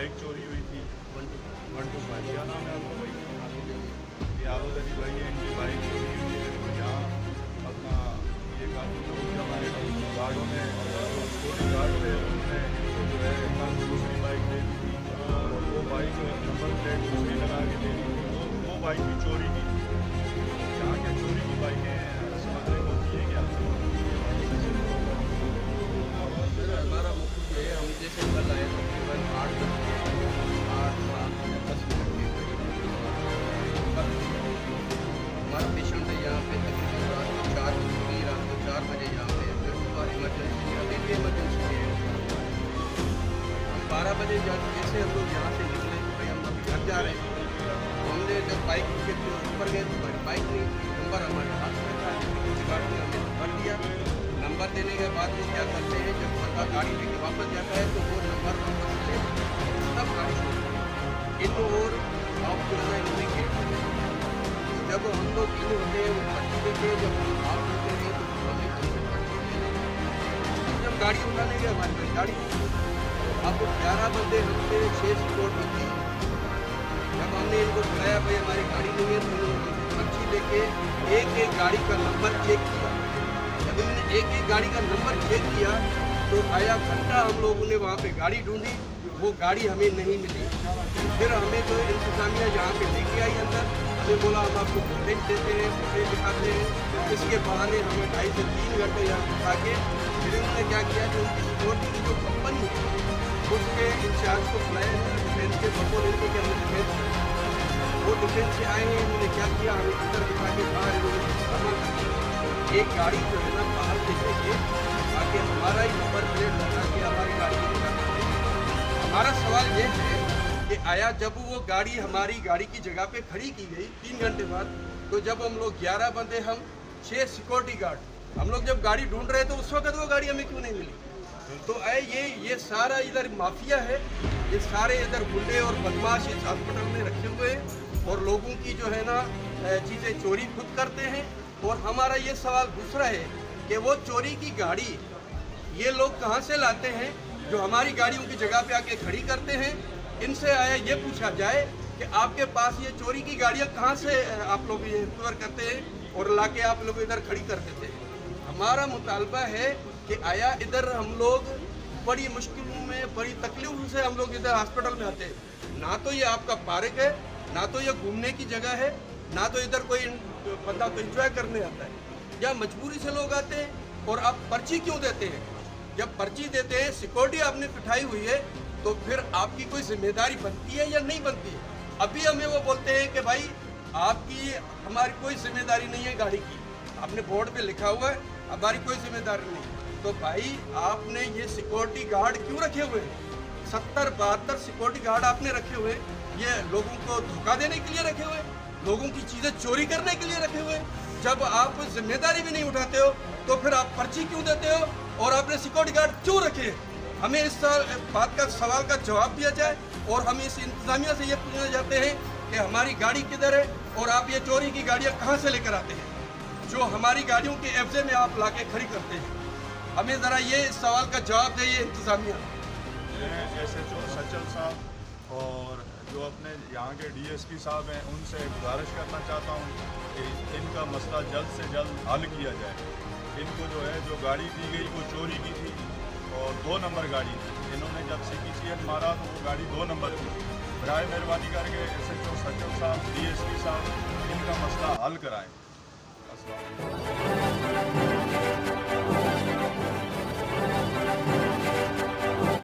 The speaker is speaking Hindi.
बाइक चोरी हुई थी 125। क्या नाम है आपका भाई? ये आलोद अली भाई है, इनकी बाइक चोरी हुई है। तो यहाँ अपना ये काफ़ी लोग हमारे गार्डों ने सिक्योरिटी गार्ड थे, उन्होंने इनको जो है काफ़ी दूसरी बाइक दे दी थी और वो बाइक नंबर प्लेट दूसरी लगा के दे दी थी। वो बाइक भी चोरी की थी। यहाँ क्या चोरी की बाइकें समझने को होती है क्या? हमारा मुख्य है, हम जैसे कल आए तकरीबन 8 10 मिनट के करीब हमारा पेशेंट है यहाँ पे तकरीबन रात को 4 बजे यहाँ पे फिर उसका इमरजेंसी अभी भी इमरजेंसी है। हम 12 बजे जैसे हम लोग यहाँ से निकले तो भाई हम अभी घर जा रहे हैं। हमने जब बाइक के ऊपर गए तो बाइक नहीं, नंबर हमारे हाथ में था, कुछ गाड़ी ने हमें भर दिया। नंबर देने के बाद वो क्या करते हैं, जब बंदा गाड़ी लेके वापस जाता है तो वो नंबर वापस ले तब गाड़ी छोड़ते इन और आप जो है इन्होंने गेट कर दिया। जब हम लोग इन होते हैं वो पर्ची देते हैं, जब हम आप होते हैं तो हमें हमसे पर्ची ले लेते। जब गाड़ी उठाने गए हमारे पास गाड़ी अब 11 बंदे हमसे 6 सिक्योर बंदी। जब हमने इनको बुलाया भाई हमारी गाड़ी नहीं है तो इन्होंने पर्ची लेके एक गाड़ी का नंबर चेक किया। जब इन्होंने एक गाड़ी का नंबर चेक किया तो आया घंटा हम लोगों ने वहाँ पे गाड़ी ढूंढी, वो गाड़ी हमें नहीं मिली। फिर हमें जो इंतजामिया यहाँ पे लेके आई अंदर, हमें बोला हम आपको फुटेज देते हैं, फुटेज दिखाते हैं। इसके बहाने हमें 2.5 से 3 घंटे यहाँ उठा के फिर इन्होंने क्या किया कि उनकी सिक्योरिटी की जो कंपनी है उसके इंचार्ज को बुलाया डिफेंस के बपोर इनको कि हमें डिफेंस वो डिफेंस से आए हैं। इन्होंने क्या किया, हमें अंदर दिखा के बाहर इन्होंने जमा कर दिया। एक गाड़ी जो है ना बाहर से लेके आके हमारा ही नंबर प्लेट लगा के हमारी गाड़ी की जगह पे। हमारा सवाल ये है कि आया जब वो गाड़ी हमारी गाड़ी की जगह पे खड़ी की गई 3 घंटे बाद, तो जब हम लोग 11 बंदे हम 6 सिक्योरिटी गार्ड हम लोग जब गाड़ी ढूंढ रहे थे उस वक्त वो गाड़ी हमें क्यों नहीं मिली? तो ये सारा इधर माफिया है, ये सारे इधर गुंडे और बदमाश इस हॉस्पिटल में रखे हुए हैं और लोगों की जो है ना चीज़ें चोरी खुद करते हैं। और हमारा ये सवाल दूसरा है कि वो चोरी की गाड़ी ये लोग कहाँ से लाते हैं जो हमारी गाड़ियों की जगह पे आके खड़ी करते हैं। इनसे आया ये पूछा जाए कि आपके पास ये चोरी की गाड़ियाँ कहाँ से आप लोग ये रिकवर करते हैं और लाके आप लोग इधर खड़ी कर देते हैं। हमारा मुतालबा है कि आया इधर हम लोग बड़ी मुश्किलों में बड़ी तकलीफों से हम लोग इधर हॉस्पिटल में आते हैं। ना तो ये आपका पार्क है, ना तो ये घूमने की जगह है, ना तो इधर कोई बंदा तो एंजॉय करने आता है। या मजबूरी से लोग आते हैं। और आप पर्ची क्यों देते हैं? जब पर्ची देते हैं, सिक्योरिटी आपने बिठाई हुई है, तो फिर आपकी कोई जिम्मेदारी बनती है या नहीं बनती है? अभी हमें वो बोलते हैं कि भाई आपकी हमारी कोई जिम्मेदारी नहीं है गाड़ी की, आपने बोर्ड पे लिखा हुआ है हमारी कोई जिम्मेदारी नहीं। तो भाई आपने ये सिक्योरिटी गार्ड क्यों रखे हुए हैं? 70-72 सिक्योरिटी गार्ड आपने रखे हुए, ये लोगों को धोखा देने के लिए रखे हुए, लोगों की चीज़ें चोरी करने के लिए रखे हुए। जब आप जिम्मेदारी भी नहीं उठाते हो तो फिर आप पर्ची क्यों देते हो और आपने सिक्योरिटी गार्ड क्यों रखे? हमें इस बात का सवाल का जवाब दिया जाए। और हम इस इंतजामिया से ये पूछना चाहते हैं कि हमारी गाड़ी किधर है और आप ये चोरी की गाड़ियाँ कहाँ से लेकर आते हैं जो हमारी गाड़ियों के एवजे में आप लाके खड़ी करते हैं? हमें ज़रा ये इस सवाल का जवाब दे ये इंतजामिया। SHO सचल साहब और जो अपने यहाँ के DSP साहब हैं उनसे गुजारिश करना चाहता हूँ कि इनका मसला जल्द से जल्द हल किया जाए। इनको जो है जो गाड़ी दी गई वो चोरी की थी और 2 नंबर गाड़ी थी। इन्होंने जब CPCN मारा तो वो गाड़ी 2 नंबर की। बराए मेहरबानी करके SHO सचल साहब DSP साहब इनका मसला हल कराएँ। अस्सलाम वालेकुम।